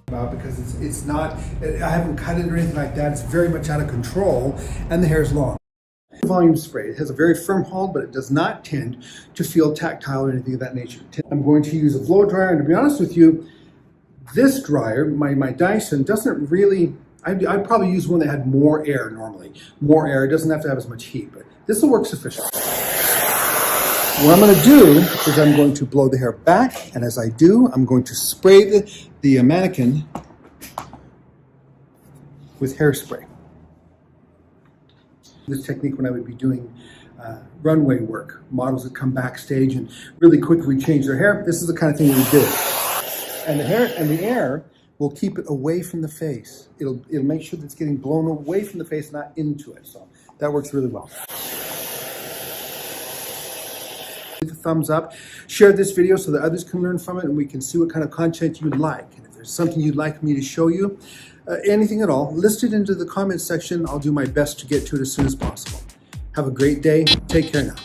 Because it's not, I haven't cut it or anything like that. It's very much out of control, and the hair is long. Volume spray. It has a very firm hold, but it does not tend to feel tactile or anything of that nature. I'm going to use a blow dryer, and to be honest with you, this dryer, my Dyson, doesn't really, I'd probably use one that had more air normally. More air, it doesn't have to have as much heat, but this will work sufficiently. What I'm going to do is I'm going to blow the hair back, and as I do, I'm going to spray the mannequin with hairspray. This technique when I would be doing runway work, models that come backstage and really quickly change their hair, this is the kind of thing we do. And the air will keep it away from the face. It'll make sure that it's getting blown away from the face, not into it. So that works really well. Leave a thumbs up, share this video so that others can learn from it and we can see what kind of content you'd like. And if there's something you'd like me to show you, anything at all, list it into the comment section. I'll do my best to get to it as soon as possible. Have a great day. Take care now.